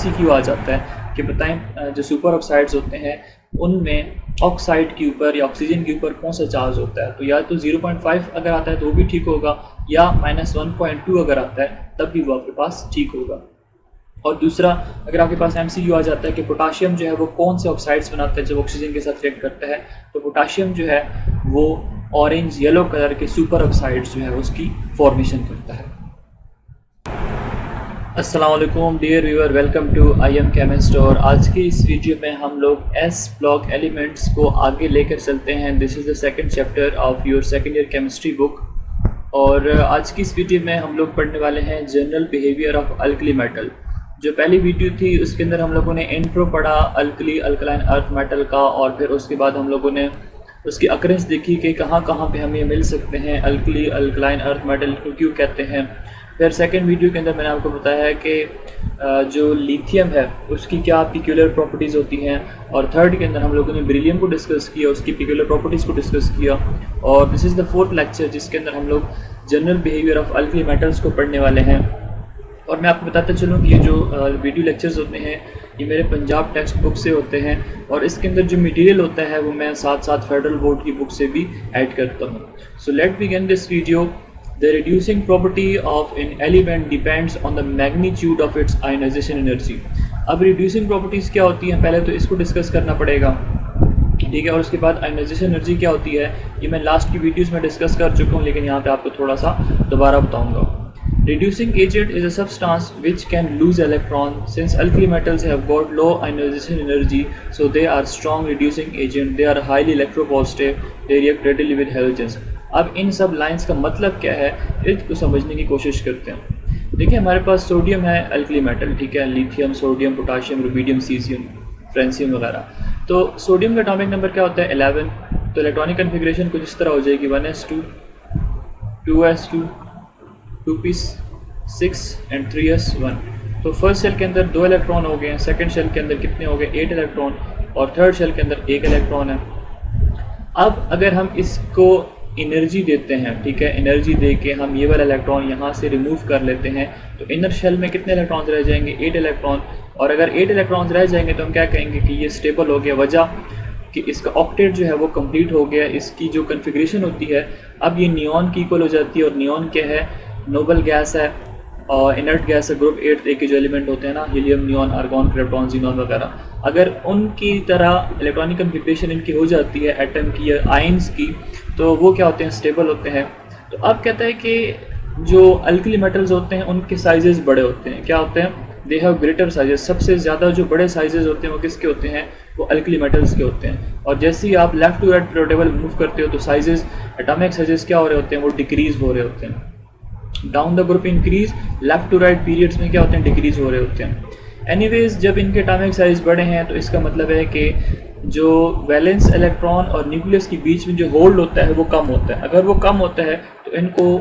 MCQ आ जाता है कि बताएं जो सुपर ऑक्साइड्स होते हैं उनमें ऑक्साइड के ऊपर या ऑक्सीजन के ऊपर कौन सा चार्ज होता है। तो या तो 0.5 अगर आता है तो वो भी ठीक होगा, या -1.2 अगर आता है तब भी वो आपके पास ठीक होगा। और दूसरा, अगर आपके पास MCQ आ जाता है कि पोटाशियम जो है वो कौन से ऑक्साइड्स बनाता है जब ऑक्सीजन के साथ रिएक्ट करता है, तो पोटाशियम जो है वो ऑरेंज येलो कलर के सुपर ऑक्साइड्स जो है उसकी फॉर्मेशन करता है। अस्सलाम वालेकुम dear viewer, welcome to IM chemist. और आज की इस वीडियो में हम लोग S ब्लॉक एलिमेंट्स को आगे लेकर चलते हैं। This is the second chapter of your second year chemistry book. और आज की इस वीडियो में हम लोग पढ़ने वाले हैं general behaviour of alkali metal. जो पहली वीडियो थी उसके अंदर हम लोगों ने इंट्रो पढ़ा अल्कली अल्कलाइन अर्थ मेटल का, और फिर उसके बाद हम लोगों ने उसकी अकरेंस देखी कि कहाँ कहाँ पे हमें मिल सकते हैं अल्कली अल्कलाइन अर्थ मेटल को क्यों कहते हैं। फिर सेकंड वीडियो के अंदर मैंने आपको बताया है कि जो लिथियम है उसकी क्या पिक्यूलर प्रॉपर्टीज़ होती हैं, और थर्ड के अंदर हम लोगों ने बेरिलियम को डिस्कस किया, उसकी पिक्यूलर प्रॉपर्टीज़ को डिस्कस किया। और this is the fourth lecture जिसके अंदर हम लोग general behaviour of alkali metals को पढ़ने वाले हैं। और मैं आपको बताता चलूँ कि ये जो वीडियो लेक्चर्स होते हैं ये मेरे पंजाब टेक्स्ट बुक से होते हैं, और इसके अंदर जो मटेरियल होता है वो मैं साथ साथ फेडरल बोर्ड की बुक से भी ऐड करता हूँ। So let begin this video. The reducing property of an element depends on the magnitude of its ionization energy। अब reducing properties क्या होती हैं पहले तो इसको डिस्कस करना पड़ेगा, ठीक है। और उसके बाद ionization energy क्या होती है ये मैं लास्ट की वीडियोस में डिस्कस कर चुका हूँ, लेकिन यहाँ पे आपको थोड़ा सा दोबारा बताऊँगा। Reducing agent is a substance which can lose electron. Since alkali metals have got low ionization energy, so they are strong reducing agent. They are highly electropositive. They react readily with halogens। अब इन सब lines का मतलब क्या है इसको समझने की कोशिश करते हैं। देखिए हमारे पास सोडियम है अल्कली मेटल, ठीक है, lithium, sodium, potassium, rubidium, caesium, francium वगैरह। तो सोडियम का एटॉमिक नंबर क्या होता है 11। तो इलेक्ट्रॉनिक कन्फिग्रेशन कुछ इस तरह हो जाएगी 1s2 2s2 2p6 and 3s1। तो फर्स्ट शेल के अंदर 2 इलेक्ट्रॉन हो गए हैं, सेकंड शेल के अंदर कितने हो गए 8 इलेक्ट्रॉन, और थर्ड शेल के अंदर 1 इलेक्ट्रॉन है। अब अगर हम इसको एनर्जी देते हैं, ठीक है, एनर्जी दे के हम ये वाला इलेक्ट्रॉन यहाँ से रिमूव कर लेते हैं, तो इनर शेल में कितने इलेक्ट्रॉन्स रह जाएंगे 8 इलेक्ट्रॉन। और अगर 8 इलेक्ट्रॉन्स रह जाएंगे तो हम क्या कहेंगे कि ये स्टेबल हो गया, वजह कि इसका ऑक्टेट जो है वो कंप्लीट हो गया। इसकी जो कन्फिग्रेशन होती है अब ये नियॉन की इक्वल हो जाती है, और नियॉन क्या है नोबल गैस है और इनर्ट गैस है, ग्रुप 8 के जो एलिमेंट होते हैं ना helium, neon, argon, krypton, xenon वगैरह, अगर उनकी तरह इलेक्ट्रॉनिक कन्फिग्रेशन इनकी हो जाती है एटम की या आयंस की, तो वो क्या होते हैं स्टेबल होते हैं। तो अब कहता है कि जो अल्कली मेटल्स होते हैं उनके साइजेस बड़े होते हैं, क्या होते हैं दे हैव ग्रेटर साइजेस। सबसे ज़्यादा जो बड़े साइजेस होते हैं वो किसके होते हैं वो अल्कली मेटल्स के होते हैं। और जैसे ही आप left to right periodic table move करते हो तो साइजेस एटॉमिक साइजेस क्या हो रहे होते हैं वो डिक्रीज़ हो रहे होते हैं। Down the group increase, left to right periods में क्या होते हैं डिक्रीज हो रहे होते हैं। एनीवेज जब इनके एटॉमिक साइज बड़े हैं तो इसका मतलब है कि जो वैलेंस इलेक्ट्रॉन और न्यूक्लियस के बीच में जो होल्ड होता है वो कम होता है। अगर वो कम होता है तो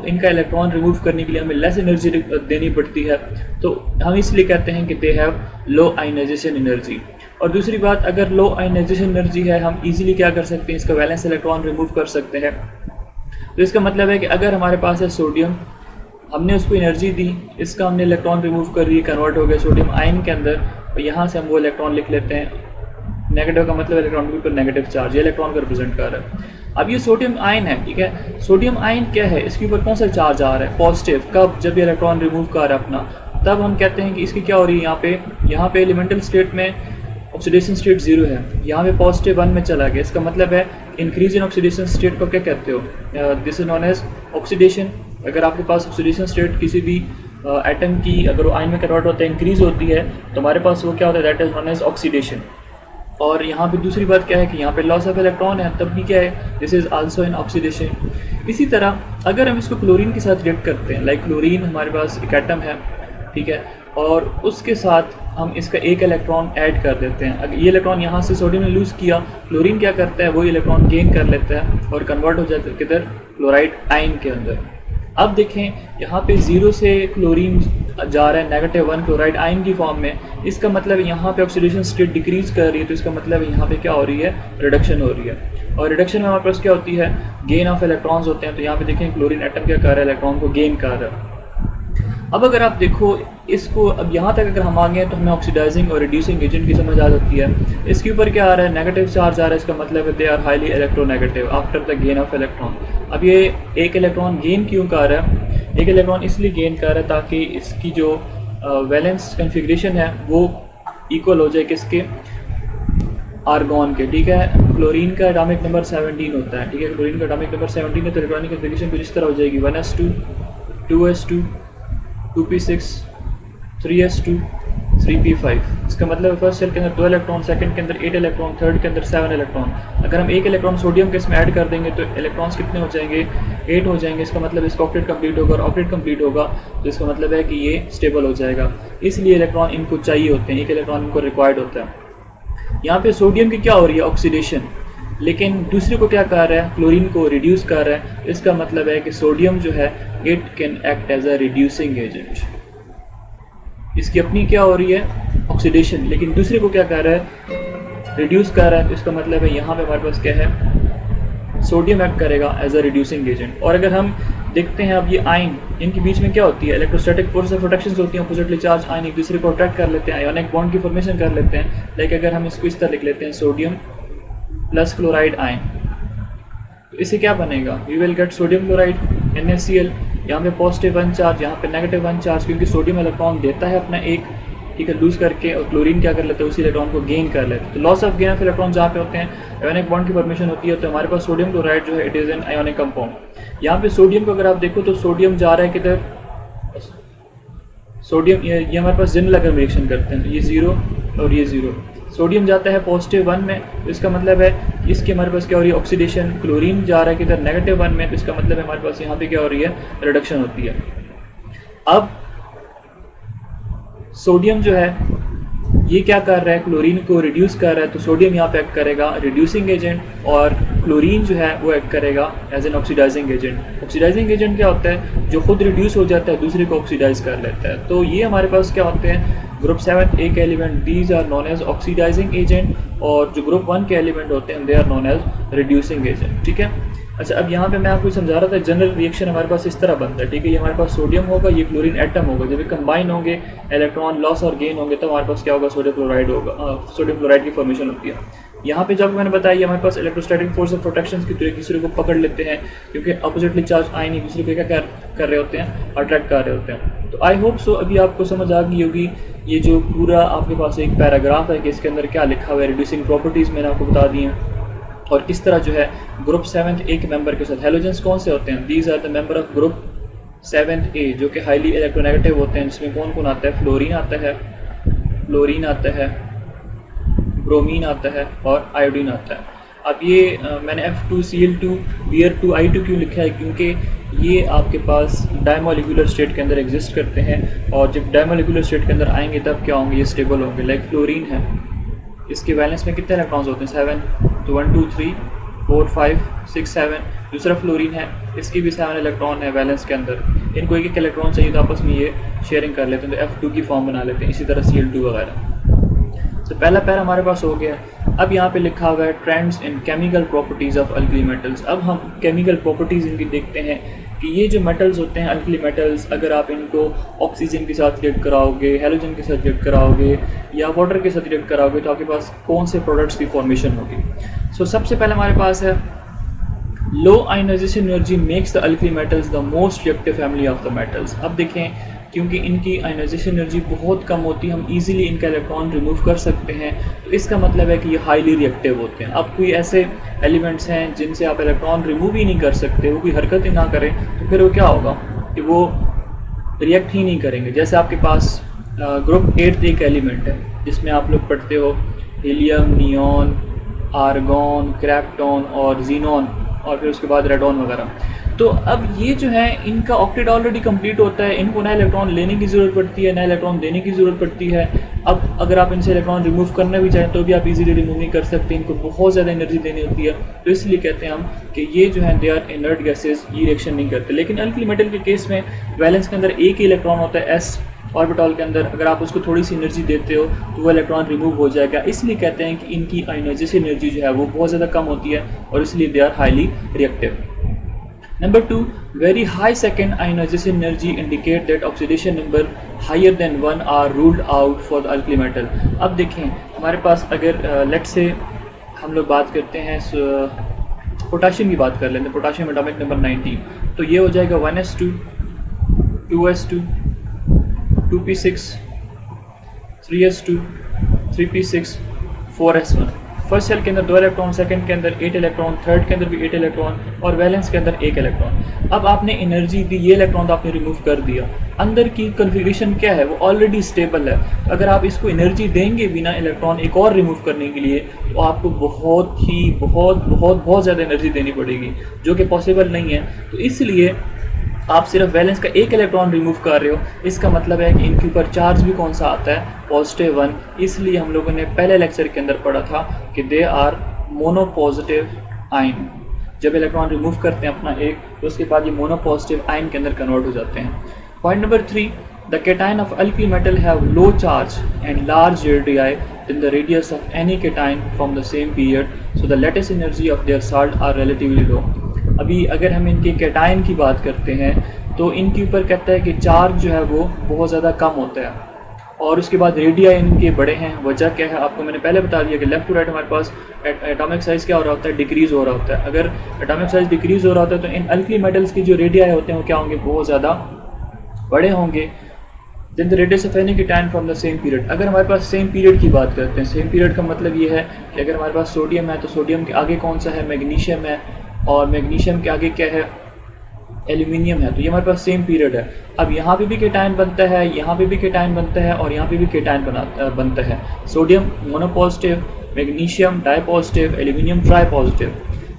इनका इलेक्ट्रॉन रिमूव करने के लिए हमें लेस एनर्जी देनी पड़ती है, तो हम इसलिए कहते हैं कि they have low ionization energy. और दूसरी बात, अगर लो आयनाइजेशन एनर्जी है हम इजीली क्या कर सकते हैं इसका वैलेंस इलेक्ट्रॉन रिमूव कर सकते हैं। तो इसका मतलब है कि अगर हमारे पास है सोडियम, हमने उसको एनर्जी दी, इसका हमने इलेक्ट्रॉन रिमूव कर दिए, कन्वर्ट हो गया सोडियम आयन के अंदर, और यहाँ से हम वो इलेक्ट्रॉन लिख लेते हैं। नेगेटिव का मतलब इलेक्ट्रॉन के ऊपर नेगेटिव चार्ज, ये इलेक्ट्रॉन को रिप्रेजेंट कर रहा है। अब ये सोडियम आयन है, ठीक है, सोडियम आयन क्या है इसके ऊपर कौन सा चार्ज आ रहा है पॉजिटिव। कब जब ये इलेक्ट्रॉन रिमूव कर रहा है अपना, तब हम कहते हैं कि इसकी क्या हो रही है यहाँ पे एलिमेंटल स्टेट में ऑक्सीडेशन स्टेट 0 है, यहाँ पे पॉजिटिव 1 में चला गया। इसका मतलब है इंक्रीज इन ऑक्सीडेशन स्टेट को क्या कहते हो, this is known as oxidation. अगर आपके पास ऑक्सीडेशन स्टेट किसी भी एटम की अगर वो आयन में कन्वर्ट होता है इंक्रीज होती है तो हमारे पास वो क्या होता है that is known as oxidation. और यहाँ पे दूसरी बात क्या है कि यहाँ पे लॉस ऑफ इलेक्ट्रॉन है, तब भी क्या है this is also in oxidation. इसी तरह अगर हम इसको क्लोरीन के साथ रिएक्ट करते हैं, लाइक क्लोरीन हमारे पास एक एटम है, ठीक है, और उसके साथ हम इसका एक इलेक्ट्रॉन ऐड कर देते हैं। अगर ये इलेक्ट्रॉन यहाँ से सोडियम ने लूज़ किया, क्लोरीन क्या करता है वही इलेक्ट्रॉन गेन कर लेता है और कन्वर्ट हो जाता है किधर क्लोराइड आयन के अंदर। अब देखें यहाँ पे 0 से क्लोरीन जा रहा है -1 क्लोराइड आयन की फॉर्म में, इसका मतलब यहाँ पे ऑक्सीडेशन स्टेट डिक्रीज कर रही है, तो इसका मतलब यहाँ पे क्या हो रही है रिडक्शन हो रही है। और रिडक्शन में हमारे पास क्या होती है गेन ऑफ इलेक्ट्रॉन्स होते हैं। तो यहाँ पे देखें क्लोरीन एटम क्या कर रहा है इलेक्ट्रॉन को गेन कर रहा है। अब अगर आप देखो इसको, अब यहाँ तक अगर हम आ गए तो हमें ऑक्सीडाइजिंग और रिड्यूसिंग एजेंट की समझ आ सकती है। इसके ऊपर क्या आ रहा है, नेगेटिव चार्ज आ रहा है, इसका मतलब है they are highly electronegative after the gain of electron. अब ये एक इलेक्ट्रॉन गेन क्यों कर रहा है, एक इलेक्ट्रॉन इसलिए गेन कर रहा है ताकि इसकी जो वैलेंस कन्फिग्रेशन है वो इक्वल हो जाए किसके, आर्गॉन के, ठीक है। क्लोरीन का एटॉमिक नंबर 17 होता है, ठीक है, क्लोरीन का एटॉमिक नंबर 17 है, तो इलेक्ट्रॉनिक कन्फिग्रेशन कुछ इस तरह हो जाएगी 1s2 2s2 2p6 3s2 3p5। इसका मतलब है फर्स्ट शेल के अंदर 2 इलेक्ट्रॉन, सेकंड के अंदर 8 इलेक्ट्रॉन, थर्ड के अंदर 7 इलेक्ट्रॉन। अगर हम एक इलेक्ट्रॉन सोडियम के इसमें ऐड कर देंगे तो इलेक्ट्रॉन्स कितने हो जाएंगे, 8 हो जाएंगे। इसका मतलब इसका ऑक्टेट कंप्लीट होगा, और ऑक्टेट कंप्लीट होगा तो इसका मतलब है कि ये स्टेबल हो जाएगा। इसलिए इलेक्ट्रॉन इनको चाहिए होते हैं, एक इलेक्ट्रॉन इनको रिक्वायर्ड होता है। यहाँ पे सोडियम की क्या हो रही है, ऑक्सीडेशन, लेकिन दूसरे को क्या कर रहा है, क्लोरीन को रिड्यूस कर रहा है। इसका मतलब है कि सोडियम जो है it can act as a reducing agent. इसकी अपनी क्या हो रही है, ऑक्सीडेशन, लेकिन दूसरे को क्या कर रहा है, रिड्यूस कर रहा है। तो इसका मतलब है यहाँ पे हमारे पास क्या है, सोडियम एक्ट करेगा एज अ रिड्यूसिंग एजेंट। और अगर हम देखते हैं अब ये आयन, इनके बीच में क्या होती है, इलेक्ट्रोस्टैटिक फोर्स ऑफ अट्रैक्शन होती है, अपोजिटली चार्ज आयन एक दूसरे को अट्रैक्ट कर लेते हैं, आयोनिक बॉन्ड की फॉर्मेशन कर लेते हैं। लाइक अगर हम इसको इस तरह लिख लेते हैं, सोडियम प्लस क्लोराइड आयन, तो इससे क्या बनेगा, we will get sodium chloride NaCl। यहाँ पे पॉजिटिव 1 चार्ज, यहाँ पे नेगेटिव 1 चार्ज, क्योंकि सोडियम इलेक्ट्रॉन देता है अपना एक, ठीक है, लूज करके, और क्लोरीन क्या कर लेते हैं, उसी इलेक्ट्रॉन को गेन कर लेते हैं। तो loss of gain of electron जहाँ पे होते हैं, आयोनिक बॉन्ड की फॉर्मेशन होती है, तो हमारे पास सोडियम क्लोराइड जो है it is an ionic compound. यहाँ पे सोडियम को अगर आप देखो तो सोडियम जा रहा है किधर, सोडियम ये हमारे पास जिन लगकर रिएक्शन करते हैं, तो ये 0 और ये 0, सोडियम जाता है पॉजिटिव 1 में, तो इसका मतलब है इसके हमारे पास क्या हो रही है, ऑक्सीडेशन। क्लोरीन जा रहा है किधर, नेगेटिव 1 में, तो इसका मतलब है हमारे पास यहाँ पे क्या हो रही है, रिडक्शन होती है। अब सोडियम जो है ये क्या कर रहा है, क्लोरीन को रिड्यूस कर रहा है, तो सोडियम यहाँ पे एक्ट करेगा रिड्यूसिंग एजेंट, और क्लोरीन जो है वो एक्ट करेगा as an oxidising agent. Oxidising agent क्या होता है, जो खुद रिड्यूस हो जाता है दूसरे को ऑक्सीडाइज कर लेता है। तो ये हमारे पास क्या होते हैं, ग्रुप 7 ए के element, these are known as oxidising agent, और जो ग्रुप 1 के एलिमेंट होते हैं they are known as reducing agent, ठीक है। अच्छा, अब यहाँ पे मैं आपको समझा रहा था जनरल रिएक्शन हमारे पास इस तरह बनता है, ठीक है। ये हमारे पास सोडियम होगा, ये क्लोरीन एटम होगा, जब ये कंबाइन होंगे, इलेक्ट्रॉन लॉस और गेन होंगे, तो हमारे पास क्या होगा, सोडियम क्लोराइड होगा, सोडियम क्लोराइड की फॉर्मेशन होती है। यहाँ पे जब मैंने बताया हमारे पास इलेक्ट्रोस्टैटिक फोर्स ऑफ प्रोटेक्शन की तरह एक दूसरे को पकड़ लेते हैं, क्योंकि अपोजिटली चार्ज आयन एक दूसरे को क्या कर रहे होते हैं, अट्रैक्ट कर रहे होते हैं। तो आई होप सो अभी आपको समझ आ गई होगी, ये जो पूरा आपके पास एक पैराग्राफ है कि इसके अंदर क्या लिखा हुआ है, रिड्यूसिंग प्रॉपर्टीज़ मैंने आपको बता दी हैं, और किस तरह जो है ग्रुप 7 ए के मेंबर के साथ हेलोजेंस कौन से होते हैं, these are the member of group 7 A, जो कि हाईली इलेक्ट्रोनेगेटिव होते हैं, जिसमें कौन कौन आता है, फ्लोरीन आता है, फ्लोरीन आता है, ब्रोमीन आता है, और आयोडीन आता है। अब ये मैंने F2Cl2 Br2I2 क्यों लिखा है, क्योंकि ये आपके पास डायमोलिकुलर स्टेट के अंदर एग्जिस्ट करते हैं, और जब डायमोलिकुलर स्टेट के अंदर आएंगे तब क्या होंगे, ये स्टेबल होंगे। लाइक फ्लोरीन है, इसके वैलेंस में कितने इलेक्ट्रॉन्स होते हैं, 7, तो 1 2 3 4 5 6 7। दूसरा फ्लोरीन है, इसकी भी 7 इलेक्ट्रॉन है वैलेंस के अंदर, इनको एक एक इलेक्ट्रॉन चाहिए तो आपस में ये शेयरिंग कर लेते हैं, तो F2 की फॉर्म बना लेते हैं। इसी तरह Cl2 वगैरह। तो पहला पैरा हमारे पास हो गया। अब यहाँ पे लिखा हुआ है trends in chemical properties of alkali metals. अब हम केमिकल प्रॉपर्टीज़ इनकी देखते हैं कि ये जो मेटल्स होते हैं अल्कली मेटल्स, अगर आप इनको ऑक्सीजन के साथ रिएक्ट कराओगे, हेलोजन के साथ रिएक्ट कराओगे, या वाटर के साथ रिएक्ट कराओगे, तो आपके पास कौन से प्रोडक्ट्स की फॉर्मेशन होगी। सबसे पहले हमारे पास है low ionization energy makes the alkali metals the most reactive family of the metals. अब देखें, क्योंकि इनकी आयोनाइजेशन एनर्जी बहुत कम होती है, हम इजीली इनका इलेक्ट्रॉन रिमूव कर सकते हैं, तो इसका मतलब है कि ये हाईली रिएक्टिव होते हैं। अब कोई ऐसे एलिमेंट्स हैं जिनसे आप इलेक्ट्रॉन रिमूव ही नहीं कर सकते, वो कोई हरकत ही ना करें, तो फिर वो क्या होगा कि वो रिएक्ट ही नहीं करेंगे। जैसे आपके पास ग्रुप 8 एक एलिमेंट है जिसमें आप लोग पढ़ते हो हीलियम, नियॉन, आर्गॉन, क्रिप्टॉन और जीनॉन, और फिर उसके बाद रेडॉन वगैरह। तो अब ये जो है इनका ऑक्टेट ऑलरेडी कंप्लीट होता है, इनको नया इलेक्ट्रॉन लेने की ज़रूरत पड़ती है, नया इलेक्ट्रॉन देने की ज़रूरत पड़ती है। अब अगर आप इनसे इलेक्ट्रॉन रिमूव करना भी चाहें तो भी आप इजीली रिमूव नहीं कर सकते, इनको बहुत ज़्यादा एनर्जी देनी होती है। तो इसलिए कहते हैं हम कि ये जो है दे आर इनर्ट गैसेज, ये रिएक्शन नहीं करते। लेकिन अल्कली मेटल के केस में वैलेंस के अंदर एक ही इलेक्ट्रॉन होता है, s ऑर्बिटल के अंदर। अगर आप उसको थोड़ी सी एनर्जी देते हो तो वो इलेक्ट्रॉन रिमूव हो जाएगा। इसलिए कहते हैं कि इनकी आयोनाइजेशन एनर्जी जो है वो बहुत ज़्यादा कम होती है, और इसलिए they are highly reactive. Number 2, very high second ionization energy indicate that oxidation number higher than 1 are ruled out for the alkali metal. अब देखें हमारे पास अगर लेट से हम लोग बात करते हैं पोटाशियम की बात कर लेते हैं, पोटाशियम एटॉमिक नंबर 19, तो ये हो जाएगा 1s2 2s2 2p6 3s2 3p6 4s1। First cell के अंदर 2 इलेक्ट्रॉन, सेकंड के अंदर 8 इलेक्ट्रॉन, थर्ड के अंदर भी 8 इलेक्ट्रॉन और वैलेंस के अंदर 1 इलेक्ट्रॉन। अब आपने एनर्जी दी, ये इलेक्ट्रॉन तो आपने रिमूव कर दिया, अंदर की कन्फिग्रेशन क्या है, वो ऑलरेडी स्टेबल है। अगर आप इसको एनर्जी देंगे बिना इलेक्ट्रॉन एक और रिमूव करने के लिए, तो आपको बहुत ज़्यादा एनर्जी देनी पड़ेगी, जो कि पॉसिबल नहीं है। तो इसलिए आप सिर्फ वैलेंस का 1 इलेक्ट्रॉन रिमूव कर रहे हो, इसका मतलब है कि इनके ऊपर चार्ज भी कौन सा आता है, पॉजिटिव 1। इसलिए हम लोगों ने पहले लेक्चर के अंदर पढ़ा था कि दे आर मोनोपॉजिटिव आयन। जब इलेक्ट्रॉन रिमूव करते हैं अपना एक, तो उसके बाद ये मोनोपॉजिटिव आयन के अंदर कन्वर्ट हो जाते हैं। Point number 3, the cation of alkali metal have low charge and large radii in the radius of any cation from the same period, so the lattice energy of their salt are relatively low. अभी अगर हम इनके cation की बात करते हैं, तो इनके ऊपर कहता है कि चार्ज जो है वो बहुत ज़्यादा कम होता है, और उसके बाद रेडिया इनके बड़े हैं। वजह क्या है आपको मैंने पहले बता दिया कि लेफ्ट टू राइट हमारे पास एटॉमिक साइज़ क्या हो रहा होता है, डिक्रीज़ हो रहा होता है। अगर एटॉमिक साइज़ डिक्रीज़ हो रहा होता है, तो इन अल्कली मेटल्स की जो रेडिया होते हैं वो क्या होंगे, बहुत ज़्यादा बड़े होंगे। Then the radius of any cation from the same period. अगर हमारे पास सेम पीरियड की बात करते हैं, सेम पीरियड का मतलब ये है कि अगर हमारे पास सोडियम है, तो सोडियम के आगे कौन सा है, मैग्नीशियम है, और मैग्नीशियम के आगे क्या है, एल्यूमिनियम है। तो ये हमारे पास सेम पीरियड है। अब यहाँ पे भी केटायन बनता है, यहाँ पे भी केटायन बनता है, और यहाँ पे भी केटायन बनता है। Sodium monopositive, magnesium dipositive, aluminium tripositive.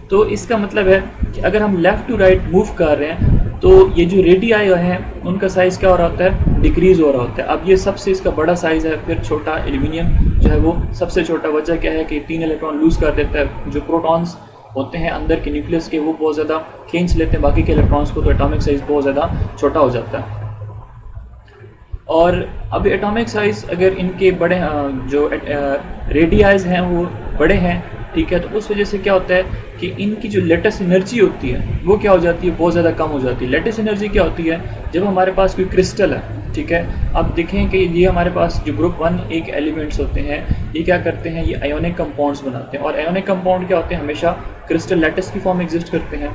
तो इसका मतलब है कि अगर हम लेफ़्ट टू राइट मूव कर रहे हैं, तो ये जो रेडियाई हैं उनका साइज़ क्या हो रहा होता है, डिक्रीज़ हो रहा होता है। अब ये सबसे इसका बड़ा साइज़ है, फिर छोटा एल्यूमिनियम जो है वो सबसे छोटा। वजह क्या है कि 3 इलेक्ट्रॉन लूज़ कर देता है। जो प्रोटॉन्स होते हैं अंदर के न्यूक्लियस के, वो बहुत ज़्यादा खींच लेते हैं बाकी के इलेक्ट्रॉन्स को, तो एटॉमिक साइज़ बहुत ज़्यादा छोटा हो जाता है। और अब एटॉमिक साइज़ अगर इनके बड़े जो रेडियाइज़ हैं वो बड़े हैं, ठीक है, तो उस वजह से क्या होता है कि इनकी जो लेटेस्ट एनर्जी होती है वो क्या हो जाती है, बहुत ज़्यादा कम हो जाती है। लेटेस्ट एनर्जी क्या होती है, जब हमारे पास कोई क्रिस्टल है, ठीक है, अब देखें कि ये हमारे पास जो ग्रुप 1 एक एलिमेंट्स होते हैं, ये क्या करते हैं, ये आयोनिक कंपाउंड्स बनाते हैं। और आयोनिक कंपाउंड क्या होते हैं, हमेशा क्रिस्टल लैटिस की फॉर्म एग्जिस्ट करते हैं।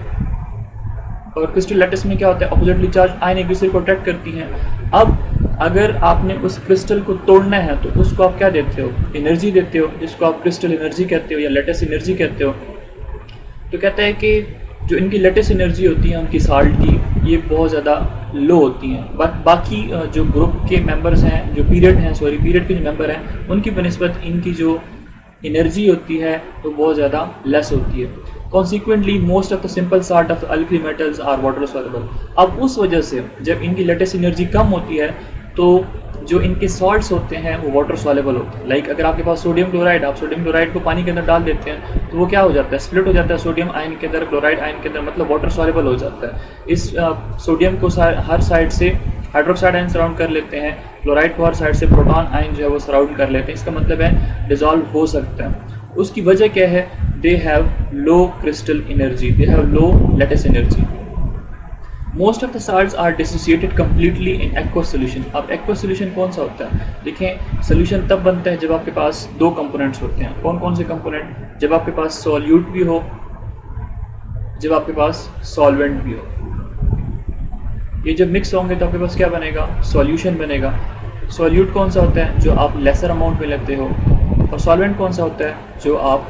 और क्रिस्टल लैटिस में क्या होता है, अपोजिटली चार्ज आयन एक दूसरे को अट्रैक्ट करती हैं। अब अगर आपने उस क्रिस्टल को तोड़ना है, तो उसको आप क्या देते हो, एनर्जी देते हो, जिसको आप क्रिस्टल एनर्जी कहते हो या लेटेस्ट एनर्जी कहते हो। तो कहता है कि जो इनकी लेटेस्ट एनर्जी होती है उनकी साल्ट की, ये बहुत ज़्यादा लो होती हैं। बाकी जो ग्रुप के मेंबर्स हैं, जो पीरियड के जो मेंबर हैं, उनकी बनिस्बत इनकी जो एनर्जी होती है तो बहुत ज़्यादा लेस होती है। Consequently most of the simple salt of alkali metals are water soluble. अब उस वजह से जब इनकी लेटेस्ट एनर्जी कम होती है, तो जो इनके सॉल्ट्स होते हैं वो वाटर सॉल्युबल होते हैं। लाइक अगर आपके पास सोडियम क्लोराइड, आप सोडियम क्लोराइड को पानी के अंदर डाल देते हैं, तो वो क्या हो जाता है, स्प्लिट हो जाता है सोडियम आयन के अंदर, क्लोराइड आयन के अंदर, मतलब वाटर सॉल्युबल हो जाता है। इस सोडियम को हर साइड से हाइड्रोक्साइड आयन सराउंड कर लेते हैं, क्लोराइड को हर साइड से प्रोटॉन आयन जो है वो सराउंड कर लेते हैं। इसका मतलब है डिजॉल्व हो सकता है। उसकी वजह क्या है, they have low crystal energy, they have low lattice energy. Most of the salts are dissociated completely in aqueous solution. अब एक्वस सोल्यूशन कौन सा होता है, देखें सोल्यूशन तब बनता है जब आपके पास 2 कंपोनेंट्स होते हैं। कौन कौन से कंपोनेंट, जब आपके पास सॉल्यूट भी हो, जब आपके पास सॉल्वेंट भी हो। ये जब मिक्स होंगे तो आपके पास क्या बनेगा, सॉल्यूशन बनेगा। सॉल्यूट कौन सा होता है, जो आप लेसर अमाउंट में लेते हो, और सॉल्वेंट कौन सा होता है, जो आप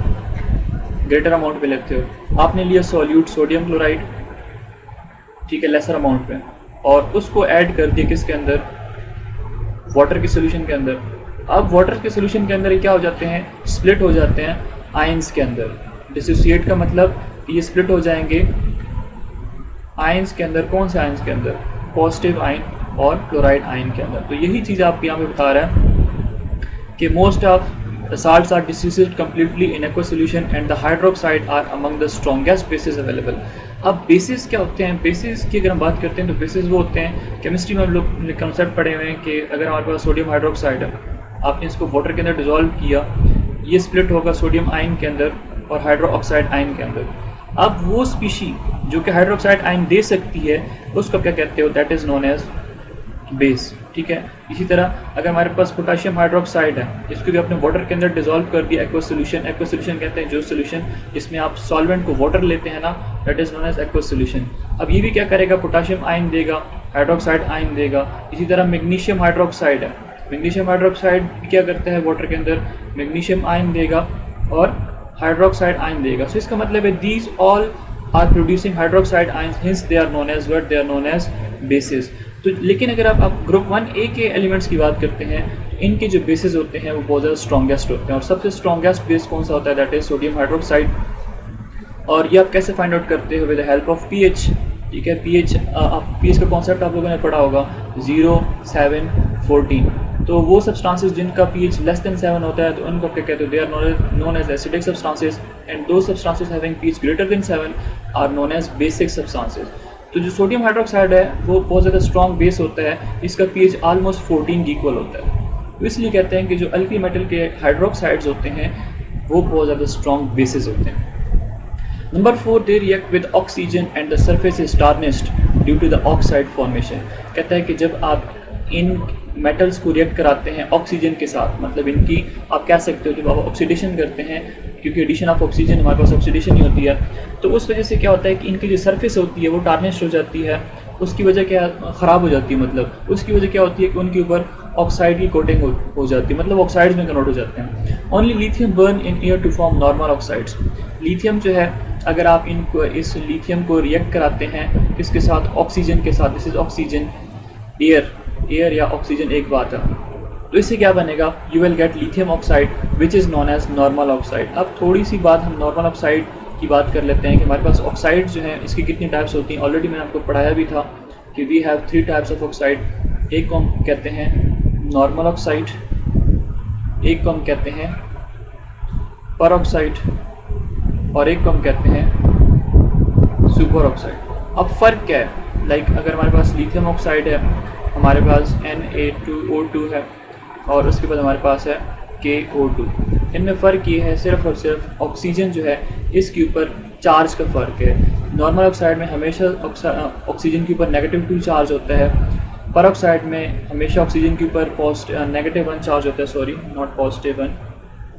ग्रेटर अमाउंट में लेते हो। आपने लिया सॉल्यूट सोडियम क्लोराइड, ठीक है, लेसर अमाउंट में, और उसको ऐड कर दिया किसके अंदर, वाटर के सोल्यूशन के अंदर। अब वाटर के सोल्यूशन के अंदर ये क्या हो जाते हैं, स्प्लिट हो जाते हैं आयंस के अंदर। डिसोसिएट का मतलब ये स्प्लिट हो जाएंगे आयंस के अंदर। कौन से आयंस के अंदर, पॉजिटिव आयन और क्लोराइड आयन के अंदर। तो यही चीज़ आप यहाँ पे बता रहा है कि most of the salts are dissociated completely in aqueous solution and the hydroxide are among the strongest bases available। अब बेसिस क्या होते हैं, बेसिस की अगर हम बात करते हैं तो बेसिस वो होते हैं, केमिस्ट्री में हम लोग कंसेप्ट पढ़े हुए हैं कि अगर हमारे पास सोडियम हाइड्रोक्साइड है, आपने इसको वाटर के अंदर डिजोल्व किया, ये स्प्लिट होगा सोडियम आयन के अंदर और हाइड्रो ऑक्साइड आयन के अंदर। अब वो स्पीशी जो कि हाइड्रोक्साइड आयन दे सकती है उसको क्या कहते हो, that is known as base. ठीक है, इसी तरह अगर हमारे पास पोटेशियम हाइड्रोक्साइड है, इसको भी अपने वाटर के अंदर डिसॉल्व कर दिया, एक्वस सोल्यूशन। एक्वस सोल्यूशन कहते हैं जो सोल्यूशन जिसमें आप सॉल्वेंट को वाटर लेते हैं ना, that is known as aqueous solution. अब ये भी क्या करेगा, पोटेशियम आयन देगा, हाइड्रोक्साइड आयन देगा। इसी तरह मैग्नीशियम हाइड्रोक्साइड है, मैग्नीशियम हाइड्रोक्साइड क्या करता है, वाटर के अंदर मैग्नीशियम आयन देगा और हाइड्रोक्साइड आयन देगा। सो इसका मतलब है these all are producing hydroxide ion, hence they are known as what, they are known as bases. तो लेकिन अगर आप ग्रुप 1A के एलिमेंट्स की बात करते हैं, इनके जो बेसिस होते हैं वो बहुत ज़्यादा स्ट्रॉन्गेस्ट होते हैं, और सबसे स्ट्रॉन्गेस्ट बेस कौन सा होता है, दैट इज सोडियम हाइड्रोक्साइड। और ये आप कैसे फाइंड आउट करते हो, with the help of pH. ठीक है, पीएच का कॉन्सेप्ट आप लोगों ने पढ़ा होगा, 0, 7, 14। तो वो सब्सटेंसेस जिनका पीएच लेस देन 7 होता है तो उनको क्या कहते हैं, they are known as acidic substances, and those substances having pH greater than 7 are known as basic substances. तो जो सोडियम हाइड्रोक्साइड है वो बहुत ज़्यादा स्ट्रॉन्ग बेस होता है, इसका पीएच ऑलमोस्ट 14 की इक्वल होता है। तो इसलिए कहते हैं कि जो अल्कली मेटल के हाइड्रोक्साइड्स होते हैं वो बहुत ज़्यादा स्ट्रॉन्ग बेसिस होते हैं। Number 4, they react with oxygen and the surface is tarnished due to the oxide formation. कहता है कि जब आप इन मेटल्स को रिएक्ट कराते हैं ऑक्सीजन के साथ, मतलब इनकी आप कह सकते हो जब आप ऑक्सीडेशन करते हैं, क्योंकि एडिशन ऑफ ऑक्सीजन हमारे पास ऑक्सीडेशन ही होती है, तो उस वजह से क्या होता है कि इनकी जो सरफेस होती है वो टार्निश हो जाती है। उसकी वजह क्या, ख़राब हो जाती है, मतलब उसकी वजह क्या होती है कि उनके ऊपर ऑक्साइड की कोटिंग हो जाती है, मतलब ऑक्साइड्स में कन्वर्ट हो जाते हैं। Only lithium burn in air to form normal oxides. Lithium जो है, अगर आप इस लिथियम को रिएक्ट कराते हैं किसके साथ, ऑक्सीजन के साथ, दिस इज ऑक्सीजन, एयर या ऑक्सीजन एक बात है, तो इससे क्या बनेगा, you will get lithium oxide which is known as normal oxide. अब थोड़ी सी बात हम नॉर्मल ऑक्साइड की बात कर लेते हैं कि हमारे पास ऑक्साइड जो हैं इसकी कितनी टाइप्स होती हैं। ऑलरेडी मैंने आपको पढ़ाया भी था कि we have 3 types of oxide. एक को हम कहते हैं नॉर्मल ऑक्साइड, एक को हम कहते हैं पर ऑक्साइड, और एक को हम कहते हैं सुपर ऑक्साइड। अब फ़र्क क्या है, लाइक अगर हमारे पास लिथियम ऑक्साइड है, हमारे पास Na2O2 है, और उसके बाद हमारे पास है KO2। इनमें फ़र्क ये है सिर्फ और सिर्फ ऑक्सीजन जो है इसके ऊपर चार्ज का फ़र्क है। नॉर्मल ऑक्साइड में हमेशा ऑक्सीजन के ऊपर -2 चार्ज होता है, पर ऑक्साइड में हमेशा ऑक्सीजन के ऊपर -1 चार्ज होता है, सॉरी नॉट +1,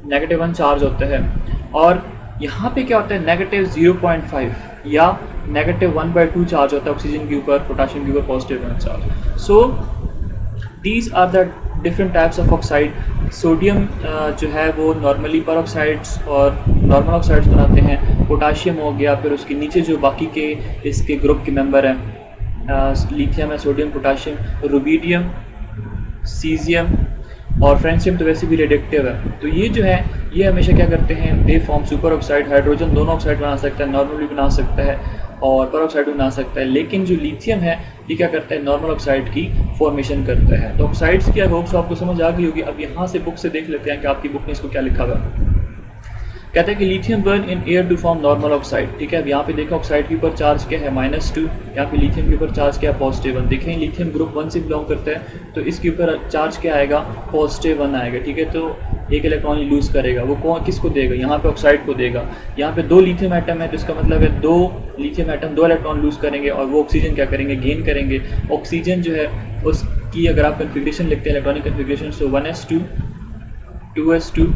-1 चार्ज होता है। और यहाँ पे क्या होता है, -0.5 या -1/2 चार्ज होता है ऑक्सीजन के ऊपर, पोटेशियम के ऊपर +1 charge. So these are the different types of oxide. Sodium जो है वो नॉर्मली पर ऑक्साइड्स और नॉर्मल ऑक्साइड्स बनाते हैं। पोटाशियम हो गया, फिर उसके नीचे जो बाकी के इसके ग्रुप के मेंबर हैं, लिथियम है, सोडियम, पोटाशियम, रुबीडियम, सीजियम और फ्रेंशियम तो वैसे भी रेडिएक्टिव है। तो ये जो है ये हमेशा क्या करते हैं, they form super oxide. Hydrogen दोनों ऑक्साइड बना सकता है, नॉर्मल भी बना सकता है और पर ऑक्साइड भी बना सकता है, लेकिन जो लिथियम है ये क्या करता है, नॉर्मल ऑक्साइड की फॉर्मेशन करता है। तो ऑक्साइड्स की आई होप सो आपको समझ आ गई होगी। अब यहाँ से बुक से देख लेते हैं कि आपकी बुक में इसको क्या लिखा हुआ है। कहता है कि lithium burn in air to form normal oxide. ठीक है, अब यहाँ पे देखो ऑक्साइड के ऊपर चार्ज क्या है, -2, यहाँ पे लिथियम के ऊपर चार्ज क्या है, +1। देखें लिथियम ग्रुप 1 से बिलोंग करता है, तो इसके ऊपर चार्ज क्या आएगा, +1 आएगा। ठीक है, तो एक इलेक्ट्रॉन लूज़ करेगा, वो किसको देगा, यहाँ पे ऑक्साइड को देगा। यहाँ पे 2 लिथियम एटम है, तो इसका मतलब है 2 लिथियम एटम 2 इलेक्ट्रॉन लूज़ करेंगे, और वो ऑक्सीजन क्या करेंगे, गेन करेंगे। ऑक्सीजन जो है उसकी अगर आप कन्फिग्रेशन लिखते हैं, इलेक्ट्रॉनिक कन्फिग्रेशन, सो 1s2, 2s2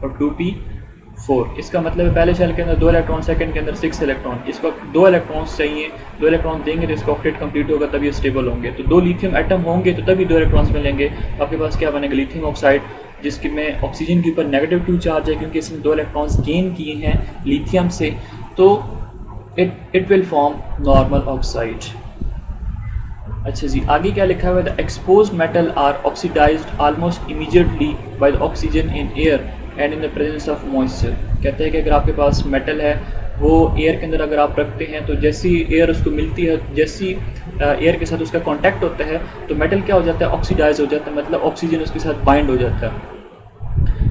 और 2p4। इसका मतलब है पहले शेल के अंदर 2 इलेक्ट्रॉन, सेकंड के अंदर 6 इलेक्ट्रॉन। इसको 2 इलेक्ट्रॉन्स चाहिए, 2 इलेक्ट्रॉन देंगे तो इसका ऑक्टेट कंप्लीट होगा, तभी स्टेबल होंगे। तो 2 लिथियम एटम होंगे तो तभी 2 इलेक्ट्रॉन्स मिलेंगे। तो आपके पास क्या बनेगा, लिथियम ऑक्साइड, जिसके में ऑक्सीजन के ऊपर -2 चार्ज है, क्योंकि इसने 2 इलेक्ट्रॉन्स गेन किए हैं लिथियम से, तो it will form normal oxide. अच्छा जी, आगे क्या लिखा हुआ है, the exposed metal are oxidised almost immediately by the oxygen in air and in the presence of moisture. कहते हैं कि अगर आपके पास मेटल है वो एयर के अंदर अगर आप रखते हैं, तो जैसी एयर उसको मिलती है, जैसी एयर के साथ उसका कांटेक्ट होता है, तो मेटल क्या हो जाता है, ऑक्सीडाइज हो जाता है, मतलब ऑक्सीजन उसके साथ बाइंड हो जाता है।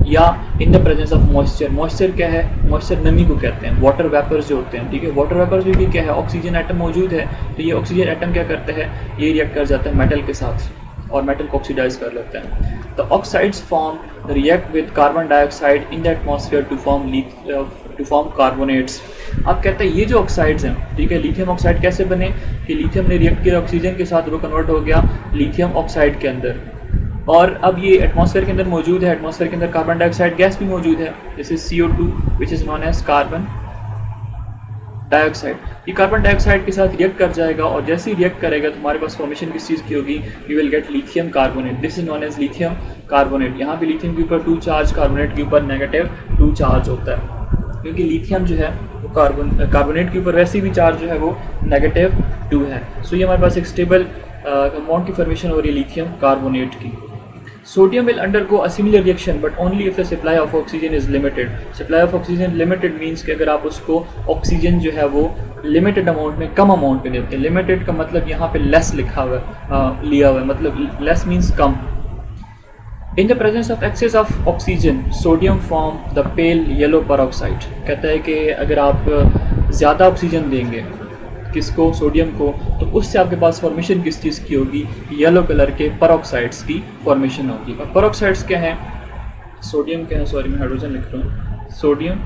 या इन the presence of moisture. Moisture क्या है, मॉइस्चर नमी को कहते हैं। वाटर वेपर्स जो होते हैं, ठीक है, वाटर वेपर्स भी क्या है, ऑक्सीजन एटम मौजूद है, तो ये ऑक्सीजन एटम क्या करता है, ये रिएक्ट कर जाता है मेटल के साथ और मेटल को ऑक्सीडाइज कर लेता है। The oxides formed react with carbon dioxide in the atmosphere to form carbonates. अब कहते हैं ये जो ऑक्साइड्स हैं, ठीक है, लिथियम ऑक्साइड कैसे बने कि लिथियम ने रिएक्ट किया ऑक्सीजन के साथ, वो कन्वर्ट हो गया लिथियम ऑक्साइड के अंदर, और अब ये एटमॉस्फेयर के अंदर मौजूद है। एटमॉस्फेयर के अंदर कार्बन डाइऑक्साइड गैस भी मौजूद है, this is CO2 which is known as carbon dioxide. ये कार्बन डाइऑक्साइड के साथ रिएक्ट कर जाएगा, और जैसे ही रिएक्ट करेगा तो हमारे पास फॉर्मेशन किस चीज़ की होगी, you will get lithium carbonate, this is known as lithium carbonate. यहाँ पे लिथियम के ऊपर 2 चार्ज, कार्बोनेट के ऊपर -2 चार्ज होता है, क्योंकि लिथियम जो है वो कार्बोनेट के ऊपर वैसे भी चार्ज जो है वो -2 है। सो ये हमारे पास एक स्टेबल कंपाउंड की फॉर्मेशन हो रही है लिथियम कार्बोनेट की। Sodium will undergo a similar reaction but only if the supply of oxygen is limited. Supply of oxygen limited means कि अगर आप उसको ऑक्सीजन जो है वो लिमिटेड अमाउंट में, कम अमाउंट में देते हैं। लिमिटेड का मतलब यहाँ पे लेस लिखा हुआ है, लिया हुआ है, मतलब less means come. In the presence of excess of oxygen, sodium form the pale yellow peroxide. कहता है कि अगर आप ज़्यादा ऑक्सीजन देंगे किसको, सोडियम को, तो उससे आपके पास फॉर्मेशन किस चीज़ की होगी, येलो कलर के पेरोक्साइड्स की फॉर्मेशन होगी। और पेरोक्साइड्स क्या है, सोडियम क्या है, सॉरी मैं हाइड्रोजन लिख रहा हूँ, sodium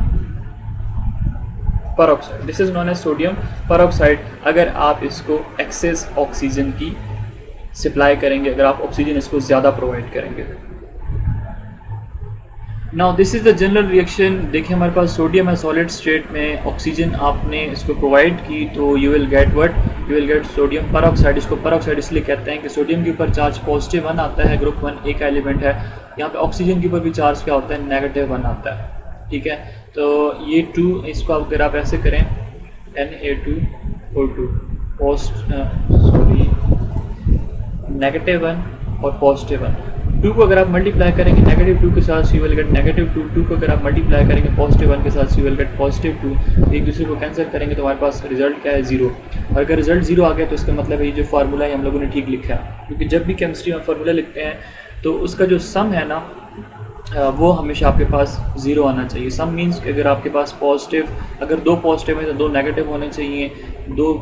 peroxide, this is known as sodium peroxide. अगर आप इसको एक्सेस ऑक्सीजन की सप्लाई करेंगे, अगर आप ऑक्सीजन इसको ज़्यादा प्रोवाइड करेंगे। Now this is the general reaction. देखिए हमारे पास सोडियम है सॉलिड स्टेट में, ऑक्सीजन आपने इसको प्रोवाइड की तो you will get what, you will get sodium peroxide. इसको पेरोक्साइड इसलिए कहते हैं कि सोडियम के ऊपर चार्ज +1 आता है, ग्रुप 1 एक एलिमेंट है। यहाँ पे ऑक्सीजन के ऊपर भी चार्ज क्या होता है, -1 आता है, ठीक है। तो ये 2, इसको अगर आप ऐसे करें Na2O2 -1 और +1, 2 को अगर आप मल्टीप्लाई करेंगे -2 के साथ यू विल गेट -2, 2 को अगर आप मल्टीप्लाई करेंगे +1 के साथ यू विल गेट +2। एक दूसरे को कैंसिल करेंगे तो हमारे पास रिजल्ट क्या है, 0। और अगर रिजल्ट 0 आ गया तो इसका मतलब है ये जो फार्मूला है हम लोगों ने ठीक लिखा है, क्योंकि जब भी केमिस्ट्री में फार्मूला लिखते हैं तो उसका जो सम है ना वो हमेशा आपके पास 0 आना चाहिए। सम मीन्स कि अगर आपके पास पॉजिटिव, अगर 2 पॉजिटिव है तो 2 नेगेटिव होने चाहिए, 2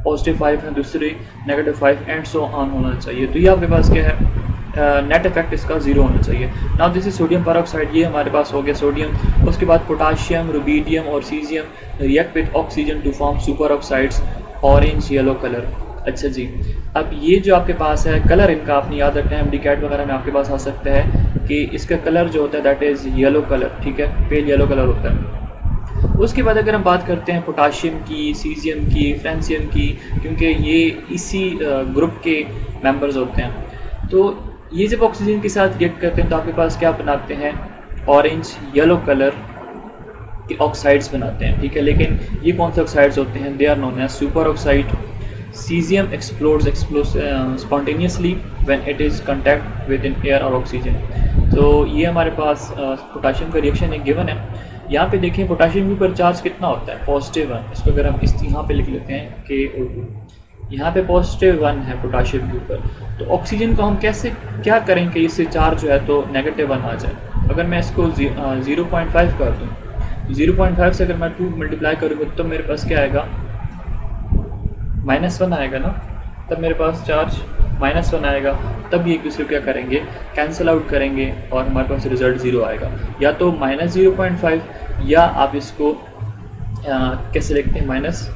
+5 है, दूसरे -5 एंड सो ऑन होना चाहिए। तो ये आपके पास क्या है, नेट इफेक्ट इसका 0 होना चाहिए। Now this is sodium peroxide, ये हमारे पास हो गया सोडियम। उसके बाद पोटाशियम, रुबीडियम और caesium react with oxygen to form super oxides, orange yellow colour. अच्छा जी, अब ये जो आपके पास है कलर, इनका आपने याद रखना है, MD-CAT वगैरह में आपके पास आ सकता है कि इसका कलर जो होता है दैट इज़ येलो कलर, ठीक है, पेल येलो कलर होता है। उसके बाद अगर हम बात करते हैं पोटाशियम की, सीजियम की, फ्रांसियम की, क्योंकि ये इसी ग्रुप के मेंबर्स होते हैं, तो ये जब ऑक्सीजन के साथ रिएक्ट करते हैं तो आपके पास क्या बनाते हैं, ऑरेंज येलो कलर के ऑक्साइड्स बनाते हैं, ठीक है। लेकिन ये कौन से ऑक्साइड्स होते हैं, they are known as super oxide. Cesium explodes spontaneously when it is contact with in air और ऑक्सीजन। तो ये हमारे पास पोटाशियम का रिएक्शन एक गिवन है। यहाँ पे देखें पोटाशियम के ऊपर चार्ज कितना होता है, +1। इसको अगर हम इस यहाँ पे लिख लेते हैं KO2, यहाँ पे +1 है पोटाशियम के ऊपर। तो ऑक्सीजन को हम कैसे क्या करें कि इससे चार्ज जो है तो -1 आ जाए। अगर मैं इसको 0.5 कर दूँ, 0.5 से अगर मैं 2 मल्टीप्लाई करूँगा तो मेरे पास क्या आएगा, -1 आएगा ना, तब मेरे पास चार्ज -1 आएगा। तब ये एक दूसरे को क्या करेंगे, कैंसिल आउट करेंगे और हमारे पास रिजल्ट 0 आएगा। या तो -0.5 या आप इसको कैसे लिखते हैं, -1/2।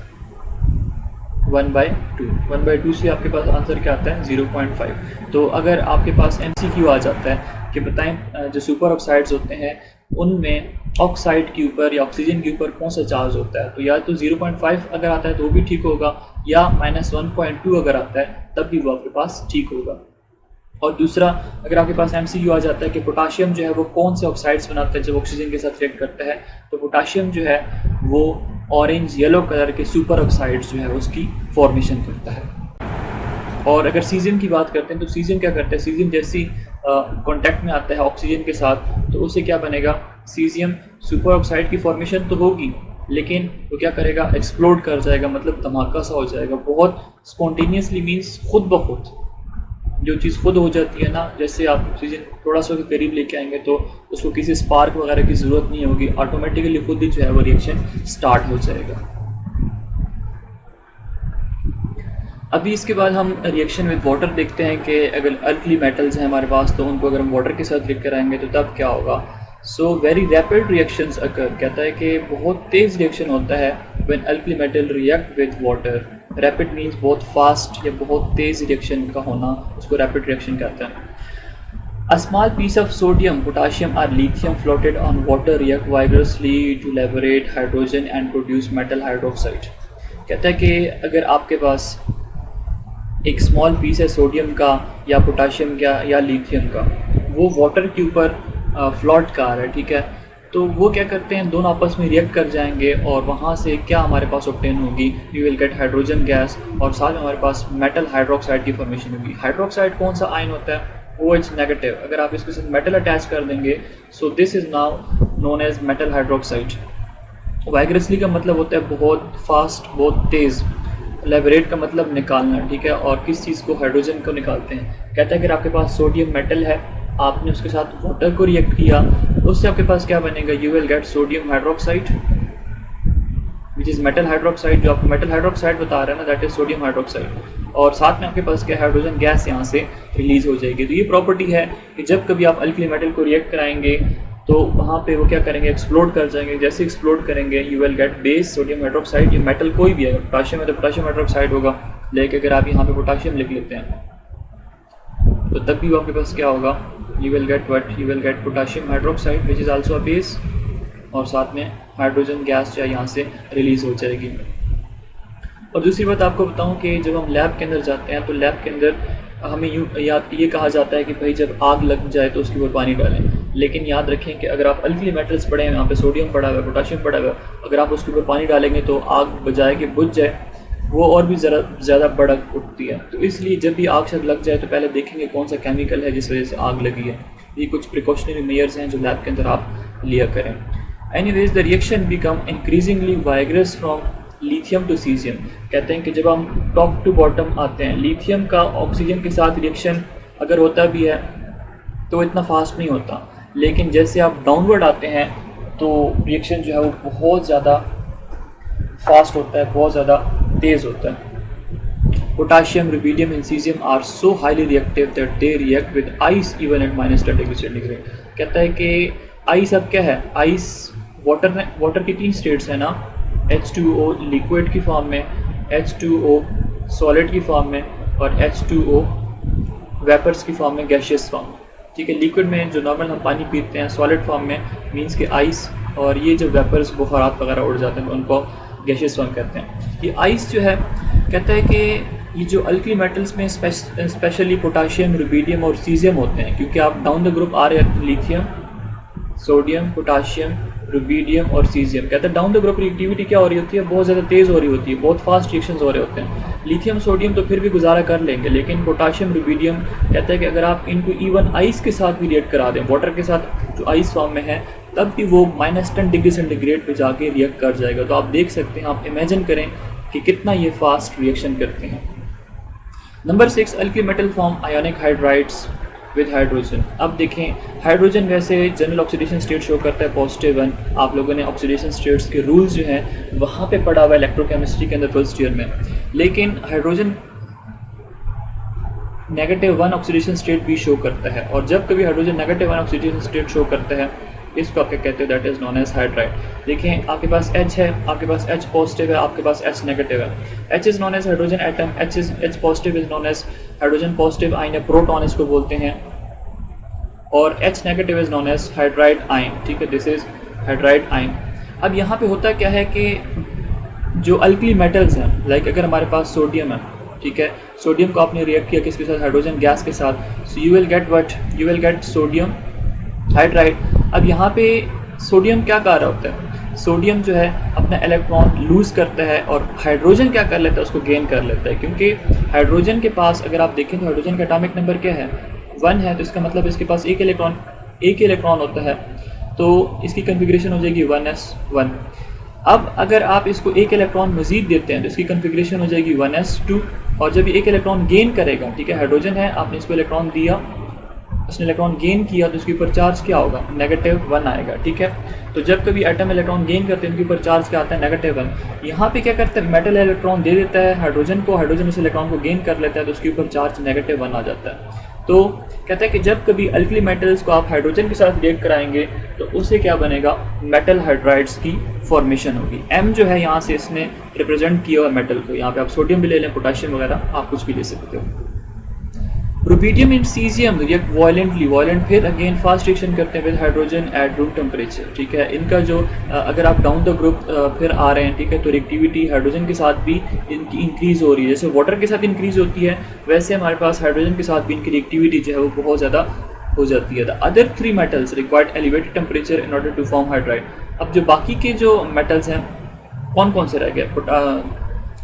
1/2 से आपके पास आंसर क्या आता है, 0.5। तो अगर आपके पास MCQ आ जाता है कि बताएं जो सुपर ऑक्साइड्स होते हैं उनमें ऑक्साइड के ऊपर या ऑक्सीजन के ऊपर कौन सा चार्ज होता है, तो या तो 0.5 अगर आता है तो वो भी ठीक होगा, या -1.2 अगर आता है तब भी वो आपके पास ठीक होगा। और दूसरा, अगर आपके पास MCQ आ जाता है कि पोटाशियम जो है वो कौन से ऑक्साइड्स बनाता है जब ऑक्सीजन के साथ रिएक्ट करता है, तो पोटाशियम जो है वो ऑरेंज येलो कलर के सुपर ऑक्साइड्स जो है उसकी फॉर्मेशन करता है। और अगर सीजियम की बात करते हैं तो सीजियम क्या करता है, सीजियम जैसी कांटेक्ट में आता है ऑक्सीजन के साथ तो उससे क्या बनेगा, सीजियम सुपर ऑक्साइड की फॉर्मेशन तो होगी लेकिन वो क्या करेगा, एक्सप्लोड कर जाएगा, मतलब धमाका सा हो जाएगा, बहुत स्पॉन्टेनियसली मीन्स खुद ब खुद। जो चीज़ खुद हो जाती है ना, जैसे आप ऑक्सीजन थोड़ा सा करीब लेके आएंगे तो उसको किसी स्पार्क वगैरह की ज़रूरत नहीं होगी, ऑटोमेटिकली खुद ही जो है वो रिएक्शन स्टार्ट हो जाएगा। अभी इसके बाद हम रिएक्शन विद वाटर देखते हैं कि अगर अल्कली मेटल्स हैं हमारे पास तो उनको अगर हम वाटर के साथ रिएक्ट कराएंगे तो तब क्या होगा। सो वेरी रैपिड रिएक्शंस अकर, कहता है कि बहुत तेज़ रिएक्शन होता है when alkali metal react with water. Rapid means बहुत फास्ट या बहुत तेज़ रिएक्शन का होना, उसको रैपिड रिएक्शन कहते हैं। A small piece of sodium, potassium or lithium floated on water react vigorously to liberate hydrogen and produce metal hydroxide। कहता है कि अगर आपके पास एक स्मॉल पीस है सोडियम का या पोटाशियम का या लिथियम का, वो वाटर के ऊपर फ्लोट कर रहा है, ठीक है, तो वो क्या करते हैं, दोनों आपस में रिएक्ट कर जाएंगे और वहाँ से क्या हमारे पास ऑब्टेन होगी, we will get hydrogen gas और साथ में हमारे पास मेटल हाइड्रोक्साइड की फॉर्मेशन होगी। हाइड्रोक्साइड कौन सा आयन होता है, OH नेगेटिव। अगर आप इसके साथ मेटल अटैच कर देंगे so this is now known as metal hydroxide. Vigorously का मतलब होता है बहुत फास्ट, बहुत तेज़। लेबरेट का मतलब निकालना, ठीक है, और किस चीज़ को, हाइड्रोजन को निकालते हैं। कहता है अगर आपके पास सोडियम मेटल है, आपने उसके साथ वाटर को रिएक्ट किया, उससे आपके पास क्या बनेगा, you will get sodium hydroxide which is metal hydroxide. जो आपको मेटल हाइड्रोक्साइड बता रहा है ना, दैट इज सोडियम हाइड्रोक्साइड। और साथ में आपके पास क्या, हाइड्रोजन गैस यहाँ से रिलीज हो जाएगी। तो ये प्रॉपर्टी है कि जब कभी आप अल्कली मेटल को रिएक्ट कराएंगे तो वहाँ पे वो क्या करेंगे, एक्सप्लोड कर जाएंगे। जैसे एक्सप्लोड करेंगे you will gate base sodium hydroxide. ये मेटल कोई भी है, पोटाशियम है तो पोटाशियम हाइड्रोक्साइड होगा, लेकिन अगर आप यहाँ पे पोटाशियम लिख लेते हैं तो तब भी आपके पास क्या होगा, you will get what, you will gate potassium hydroxide which is also a base, और साथ में हाइड्रोजन गैस जो है यहाँ से रिलीज़ हो जाएगी। और दूसरी बात आपको बताऊं कि जब हम लैब के अंदर जाते हैं तो लैब के अंदर हमें ये कहा जाता है कि भाई जब आग लग जाए तो उसके ऊपर पानी डालें, लेकिन याद रखें कि अगर आप अल्कली मेटल्स पड़े हैं, यहाँ पे सोडियम पड़ा हुआ है, पोटाशियम पड़ा हुआ है, अगर आप उसके ऊपर पानी डालेंगे तो आग बजाए कि बुझ जाए, वो और भी ज़्यादा भड़क उठती है। तो इसलिए जब भी आग शायद लग जाए तो पहले देखेंगे कौन सा केमिकल है जिस वजह से आग लगी है। ये कुछ प्रिकॉशनरी मेजर्स हैं जो लैब के अंदर आप लिया करें। Anyways the reaction become increasingly vigorous from lithium to caesium. कहते हैं कि जब हम टॉप टू बॉटम आते हैं, लिथियम का ऑक्सीजन के साथ रिएक्शन अगर होता भी है तो इतना फास्ट नहीं होता, लेकिन जैसे आप डाउनवर्ड आते हैं तो रिएक्शन जो है वो बहुत ज़्यादा फास्ट होता है, बहुत ज़्यादा तेज़ होता है। Potassium, rubidium and caesium are so highly reactive that they react with ice even at -10 degree centigrade. कहता है कि आइस अब क्या है, आइस वाटर की 3 स्टेट्स हैं ना, H2O लिक्विड की फॉर्म में, H2O सॉलिड की फॉर्म में और H2O वेपर्स की फॉर्म में, गैशियस फॉर्म। ठीक है, लिक्विड में जो नॉर्मल हम पानी पीते हैं, सॉलिड फॉर्म में मींस के आइस, और ये जो वेपर्स बुखारात वगैरह उड़ जाते हैं तो उनको गैशियस फॉर्म कहते हैं। ये आइस जो है, कहता है कि ये जो अल्कली मेटल्स में स्पेशली पोटाशियम, रुबिडियम और सीजियम होते हैं, क्योंकि आप डाउन द ग्रुप आ रहे हैं लिथियम, सोडियम, पोटाशियम, रुबिडियम और सीजियम। कहते हैं डाउन द ग्रुप रिएक्टिविटी क्या हो रही होती है, बहुत ज़्यादा तेज़ हो रही होती है, बहुत फास्ट रिएक्शंस हो रहे होते हैं। लिथियम, सोडियम तो फिर भी गुजारा कर लेंगे, लेकिन पोटाशियम, रुबिडियम कहते हैं कि अगर आप इनको इवन आइस के साथ भी रिएक्ट करा दें, वाटर के साथ जो आइस फॉर्म में है, तब भी वो -10 डिग्री सेंटीग्रेड पे जाके रिएक्ट कर जाएगा। तो आप देख सकते हैं, आप इमेजिन करें कि कितना ये फास्ट रिएक्शन करते हैं। Number 6, alkali metal form ionic hydrides with hydrogen. अब देखें, हाइड्रोजन वैसे जनरल ऑक्सीडेशन स्टेट शो करता है +1। आप लोगों ने ऑक्सीडेशन स्टेट्स के रूल्स जो हैं वहाँ पे पढ़ा हुआ है इलेक्ट्रोकेमिस्ट्री के अंदर फर्स्ट ईयर में, लेकिन हाइड्रोजन -1 ऑक्सीडेशन स्टेट भी शो करता है। और जब कभी हाइड्रोजन -1 ऑक्सीडेशन स्टेट शो करता है, इसको आप क्या कहते हैं, that is known as hydride. देखें, आपके पास H है, आपके पास H पॉजिटिव है, आपके पास H नेगेटिव है। H is known as hydrogen atom, H positive is known as hydrogen positive ion है, प्रोटॉन इसको बोलते हैं, और H negative is known as hydride ion. ठीक है, दिस इज़ हाइड्राइड आयन। अब यहाँ पे होता क्या है कि जो अल्कली मेटल्स हैं, लाइक अगर हमारे पास सोडियम है, ठीक है, सोडियम को आपने रिएक्ट किया किसके साथ, हाइड्रोजन गैस के साथ, so you will get what, you will get sodium hydride. अब यहाँ पे सोडियम क्या कर रहा होता है, सोडियम जो है अपना इलेक्ट्रॉन लूज़ करता है और हाइड्रोजन क्या कर लेता है, उसको गेन कर लेता है। क्योंकि हाइड्रोजन के पास अगर आप देखें तो हाइड्रोजन का एटॉमिक नंबर क्या है, 1 है, तो इसका मतलब इसके पास एक इलेक्ट्रॉन होता है, तो इसकी कन्फिग्रेशन हो जाएगी 1s1। अब अगर आप इसको एक इलेक्ट्रॉन मज़ीद देते हैं तो इसकी कन्फिग्रेशन हो जाएगी 1s2, और जब ये एक इलेक्ट्रॉन गेन करेगा, ठीक है, हाइड्रोजन है, आपने इसको इलेक्ट्रॉन दिया उसने इलेक्ट्रॉन गेन किया तो उसके ऊपर चार्ज क्या होगा, -1 आएगा। ठीक है, तो जब कभी एटम इलेक्ट्रॉन गेन करते हैं उनके ऊपर चार्ज क्या आता है, -1। यहाँ पे क्या करता है, मेटल इलेक्ट्रॉन दे देता है हाइड्रोजन को, हाइड्रोजन उस इलेक्ट्रॉन को गेन कर लेता है तो उसके ऊपर चार्ज -1 आ जाता है। तो कहता है कि जब कभी अल्कली मेटल्स को आप हाइड्रोजन के साथ रिएक्ट कराएंगे तो उससे क्या बनेगा, मेटल हाइड्राइड्स की फॉर्मेशन होगी। M जो है यहाँ से इसने रिप्रेजेंट किया हुआ मेटल को, यहाँ पे आप सोडियम भी ले लें, पोटेशियम वगैरह आप कुछ भी ले सकते हो। Rubidium and caesium react violently, violent फिर अगेन फास्ट रिएक्शन करते हैं with hydrogen eight room temperature. ठीक है, इनका जो अगर आप डाउन द ग्रुप फिर आ रहे हैं, ठीक है, तो रिएक्टिविटी हाइड्रोजन के साथ भी इनकी इंक्रीज हो रही है। जैसे वाटर के साथ इंक्रीज होती है वैसे हमारे पास हाइड्रोजन के साथ भी इनकी रिएक्टिविटी जो है वो बहुत ज़्यादा हो जाती है। The other 3 metals required elevated temperature in order to form hydride. अब जो बाकी के जो मेटल्स हैं कौन कौन से रह गए,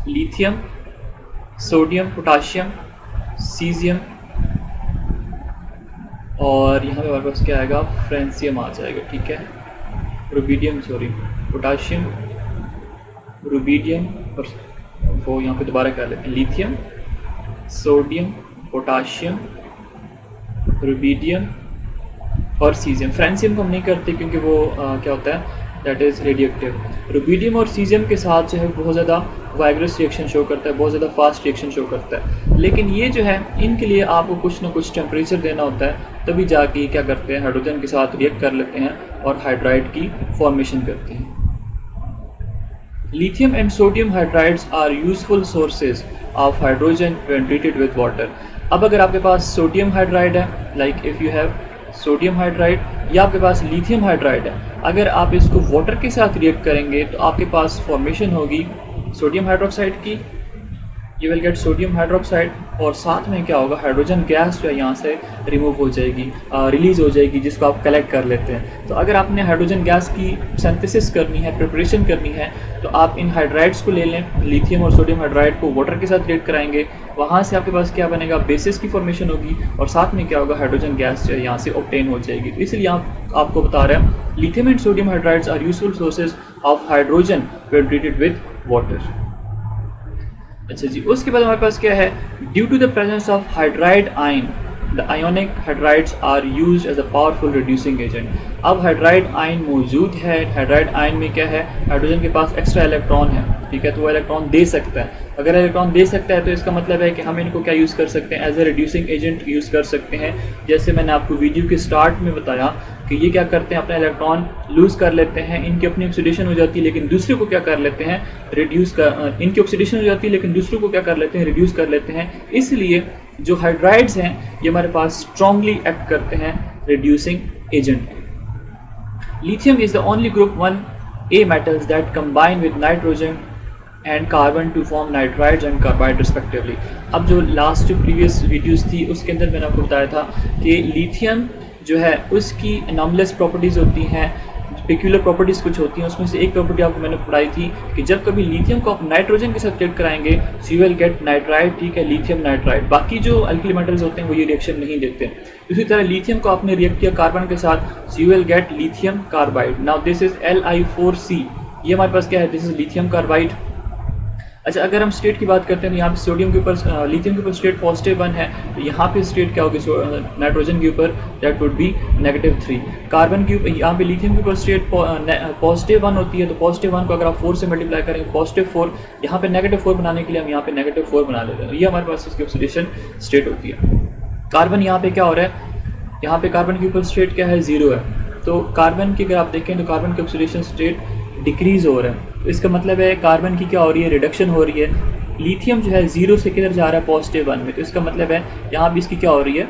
लिथियम, सोडियम, पोटाशियम, सीजियम और यहाँ पे हमारे पास क्या आएगा, फ्रेंसियम आ जाएगा। ठीक है, रुबीडियम, सॉरी, पोटाशियम, रुबीडियम और वो यहाँ पे दोबारा क्या लेते हैं, लिथियम, सोडियम, पोटाशियम, रुबीडियम और सीजियम। फ्रेंसियम को हम नहीं करते क्योंकि वो क्या होता है, दैट इज़ रेडियोएक्टिव। रुबीडियम और सीजियम के साथ जो है बहुत ज़्यादा वाइग्रस रिएक्शन शो करता है, बहुत ज़्यादा फास्ट रिएक्शन शो करता है। लेकिन ये जो है इनके लिए आपको कुछ ना कुछ टेम्परेचर देना होता है, तभी जाके क्या करते हैं, हाइड्रोजन के साथ रिएक्ट कर लेते हैं और हाइड्राइड की फॉर्मेशन करते हैं। Lithium and sodium hydrides are useful sources of hydrogen when treated with water. अब अगर आपके पास सोडियम हाइड्राइड है, like if you have sodium hydride, या आपके पास लिथियम हाइड्राइड है, अगर आप इसको वाटर के साथ रिएक्ट करेंगे तो आपके पास फॉर्मेशन होगी सोडियम हाइड्रोक्साइड की, you will get sodium hydroxide, और साथ में क्या होगा, हाइड्रोजन गैस जो है यहाँ से रिमूव हो जाएगी, रिलीज़ हो जाएगी, जिसको आप कलेक्ट कर लेते हैं। तो अगर आपने हाइड्रोजन गैस की सिंथेसिस करनी है, प्रिपरेशन करनी है, तो आप इन हाइड्राइड्स को ले लें, लिथियम और सोडियम हाइड्राइड को वाटर के साथ रिएक्ट कराएंगे, वहाँ से आपके पास क्या बनेगा, बेसिस की फॉर्मेशन होगी और साथ में क्या होगा, हाइड्रोजन गैस जो है यहाँ से ऑब्टेन हो जाएगी। तो इसलिए आपको बता रहे हैं lithium and sodium hydrides are useful sources of hydrogen when treated with water. अच्छा जी, उसके बाद हमारे पास क्या है, due to the presence of hydride ion the ionic hydrides are used as a powerful reducing agent. अब हाइड्राइड आयन मौजूद है, हाइड्राइड आयन में क्या है, हाइड्रोजन के पास एक्स्ट्रा इलेक्ट्रॉन है, ठीक है, तो वो इलेक्ट्रॉन दे सकता है। अगर इलेक्ट्रॉन दे सकता है तो इसका मतलब है कि हम इनको क्या यूज़ कर सकते हैं, as a reducing agent use कर सकते हैं। जैसे मैंने आपको वीडियो के स्टार्ट में बताया कि ये क्या करते हैं, अपना इलेक्ट्रॉन लूज़ कर लेते हैं, इनकी अपनी ऑक्सीडेशन हो जाती है, लेकिन दूसरे को क्या कर लेते हैं, इनकी ऑक्सीडेशन हो जाती है लेकिन दूसरों को क्या कर लेते हैं, रिड्यूस कर लेते हैं। इसलिए जो हाइड्राइड्स हैं ये हमारे पास स्ट्रांगली एक्ट करते हैं reducing agent. Lithium is the only group 1A metals that combine with nitrogen and carbon to form nitrides and carbide respectively। अब जो लास्ट प्रीवियस वीडियोस थी उसके अंदर मैंने आपको बताया था कि लिथियम जो है उसकी एनॉमलस प्रॉपर्टीज़ होती हैं, पेक्यूलर प्रॉपर्टीज़ कुछ होती हैं, उसमें से एक प्रॉपर्टी आपको मैंने पढ़ाई थी कि जब कभी लिथियम को आप नाइट्रोजन के साथ रिएक्ट कराएंगे so you will gate nitride, ठीक है, लिथियम नाइट्राइड। बाकी जो अल्कली मेटल्स होते हैं वो ये रिएक्शन नहीं देते। इसी तरह लिथियम को आपने रिएक्ट किया कार्बन के साथ so you will get lithium carbide. Now this is Li4C, ये हमारे पास क्या है, दिस इज लिथियम कार्बाइड। अच्छा, अगर हम स्टेट की बात करते हैं तो यहाँ पे सोडियम के ऊपर लिथियम के ऊपर स्टेट +1 है, तो यहाँ पे स्टेट क्या होगी, नाइट्रोजन के ऊपर दैट वुड बी -3। कार्बन के ऊपर, यहाँ पे लिथियम के ऊपर स्टेट +1 होती है, तो +1 को अगर आप 4 से मल्टीप्लाई करेंगे +4, यहाँ पे -4 बनाने के लिए हम यहाँ पे -4 बना लेते हैं, ये हमारे पास इसकी ऑक्सीडेशन स्टेट होती है। कार्बन यहाँ पे क्या हो रहा है, यहाँ पे कार्बन के ऊपर स्टेट क्या है, 0 है, तो कार्बन की अगर आप देखें तो कार्बन की ऑक्सीडेशन स्टेट डिक्रीज हो रहा है, तो इसका मतलब है कार्बन की क्या हो रही है, रिडक्शन हो रही है। लिथियम जो है 0 से किधर जा रहा है, +1 में, तो इसका मतलब है यहाँ भी इसकी क्या हो रही है,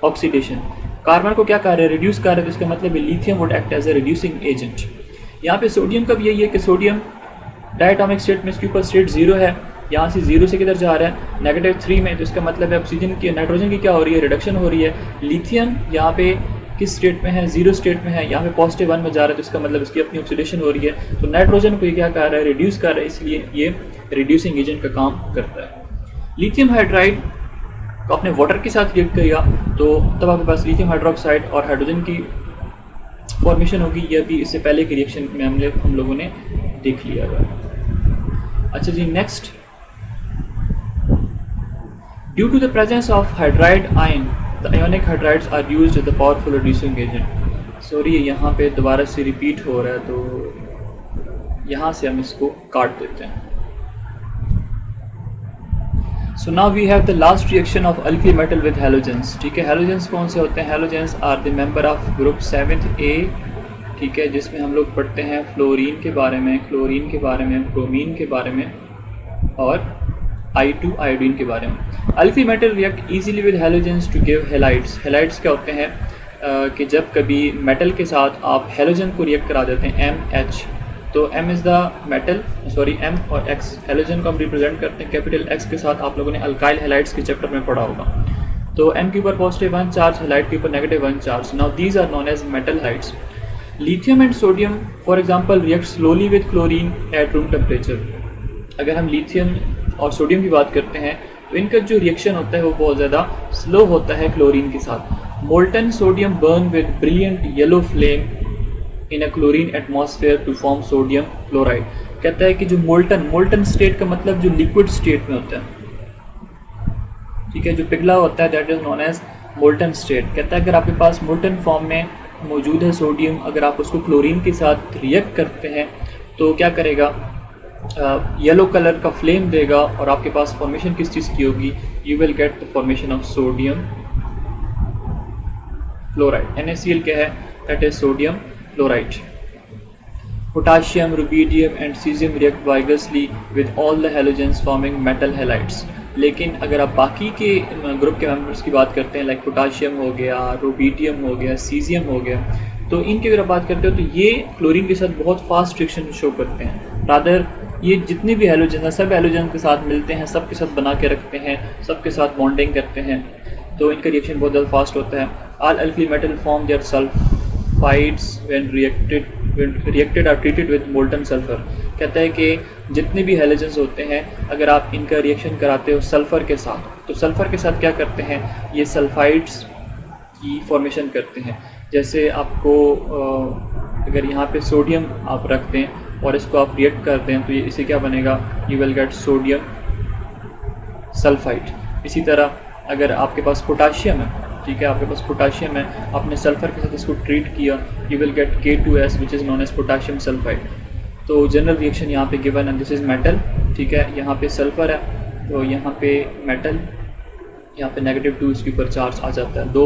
ऑक्सीडेशन। कार्बन को क्या कर रहे हैं, रिड्यूस कर रहे हैं, तो इसका मतलब है lithium would act as a reducing agent. यहाँ पे सोडियम का भी यही है कि सोडियम डायटोमिक स्टेट में इसके ऊपर स्टेट 0 है, यहाँ से 0 से किधर जा रहा है, -3 में, तो इसका मतलब है ऑक्सीजन की, नाइट्रोजन की क्या हो रही है, रिडक्शन हो रही है। लिथियम यहाँ पे किस स्टेट में है, 0 स्टेट में है, यहाँ पे +1 में जा रहा है, तो इसका मतलब इसकी अपनी ऑक्सीडेशन हो रही है, तो नाइट्रोजन को ये क्या कर रहा है, रिड्यूस कर रहा है, इसलिए ये रिड्यूसिंग एजेंट का काम करता है। लिथियम हाइड्राइड को अपने वाटर के साथ रिएक्ट करेगा तो तब आपके पास लिथियम हाइड्रोक्साइड और हाइड्रोजन की फॉर्मेशन होगी। यह भी इससे पहले के रिएक्शन में हम लोगों ने देख लिया हुआ। अच्छा जी, next, due to the presence of hydride ion the ionic hydrides are used as a powerful reducing agent. Sorry यहाँ पे दोबारा से रिपीट हो रहा है, तो यहाँ से हम इसको काट देते हैं। So now we have the last reaction of अल्फी मेटल विद हैलोजेंस। ठीक है, हैलोजेंस कौन से होते हैं? Halogens are the member of group 7A। ठीक है, जिसमें हम लोग पढ़ते हैं फ्लोरीन के बारे में, क्लोरीन के बारे में, ब्रोमीन के बारे में और I2 आयोडीन के बारे में। अल्फी metal react easily with halogens to give halides. Halides क्या होते हैं कि जब कभी मेटल के साथ आप हैलोजन को रिएक्ट करा देते हैं MH, तो M is the metal, sorry M और X, हैलोजन को हम रिप्रेजेंट करते हैं कैपिटल X के साथ। आप लोगों ने अल्काइल हैलाइड्स के चैप्टर में पढ़ा होगा। तो M के ऊपर पॉजिटिव 1 चार्ज, हैलाइड के ऊपर negative 1 charge. Now these are known as metal halides. Lithium and sodium for example react slowly with chlorine at room temperature. अगर हम लिथियम और सोडियम की बात करते हैं तो इनका जो रिएक्शन होता है वो बहुत ज़्यादा स्लो होता है क्लोरीन के साथ। Molten sodium burn with brilliant yellow flame in a chlorine atmosphere to form sodium chloride. कहता है कि जो मोल्टन स्टेट का मतलब जो लिक्विड स्टेट में होता है, ठीक है, जो पिघला होता है that is known as molten state. कहता है अगर आपके पास मोल्टन फॉर्म में मौजूद है सोडियम, अगर आप उसको क्लोरीन के साथ रिएक्ट करते हैं तो क्या करेगा, येलो कलर का फ्लेम देगा और आपके पास फॉर्मेशन किस चीज़ की होगी, you will get the formation of sodium chloride. NaCl क्या है, that is sodium chloride. Potassium, rubidium and caesium react vigorously with all the halogens forming metal halides. लेकिन अगर आप बाकी के ग्रुप के मेंबर्स की बात करते हैं, लाइक पोटाशियम हो गया, रुबीडियम हो गया, सीजियम हो गया, तो इनकी अगर आप बात करते हो तो ये क्लोरीन के साथ बहुत फास्ट रिएक्शन शो करते हैं। रादर ये जितने भी हैलोजन हैं सब हैलोजन के साथ मिलते हैं, सब के साथ बना के रखते हैं, सबके साथ बॉन्डिंग करते हैं, तो इनका रिएक्शन बहुत ज़्यादा फास्ट होता है। ऑल अल्फी metal form their sulphides when reacted or treated with molten sulphur. कहता है कि जितने भी हैलोजेंस होते हैं अगर आप इनका रिएक्शन कराते हो सल्फ़र के साथ, तो सल्फ़र के साथ क्या करते हैं, ये सल्फाइड्स की फॉर्मेशन करते हैं। जैसे आपको अगर यहाँ पे सोडियम आप रख दें और इसको आप रिएक्ट कर दें तो ये इसे क्या बनेगा, you will get sodium sulphide. इसी तरह अगर आपके पास पोटाशियम है, ठीक है, आपके पास पोटाशियम है, आपने सल्फ़र के साथ इसको ट्रीट किया, you will get K2S which is known as potassium sulphide. तो जनरल रिएक्शन यहाँ पे गिवन है, दिस इज़ मेटल, ठीक है, यहाँ पे सल्फ़र है तो यहाँ पे मेटल, यहाँ पे -2 इसके ऊपर चार्ज आ जाता है। दो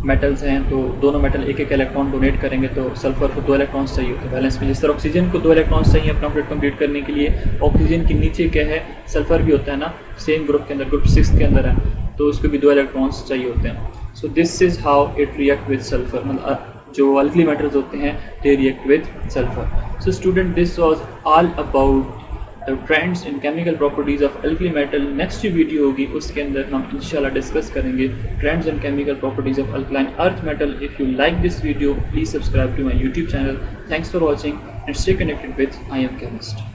मेटल्स हैं तो दोनों मेटल एक एक इलेक्ट्रॉन डोनेट करेंगे, तो सल्फर को 2 इलेक्ट्रॉन्स चाहिए होते हैं बैलेंस में। जिस तरह ऑक्सीजन को 2 इलेक्ट्रॉन्स चाहिए अपना कंप्लीट करने के लिए, ऑक्सीजन के नीचे क्या है, सल्फर भी होता है ना, सेम ग्रुप के अंदर, ग्रुप 6 के अंदर है, तो उसको भी 2 इलेक्ट्रॉन्स चाहिए होते हैं। So this is how it react with sulphur, मतलब जो अल्कली मेटल्स होते हैं they react with sulphur. So student, this was all about the trends in chemical properties of alkali metal. Next जो वीडियो होगी उसके अंदर हम इंशाल्लाह डिस्कस करेंगे trends in chemical properties of alkaline earth metal. If you like this video please subscribe to my YouTube channel. Thanks for watching and stay connected with I am chemist.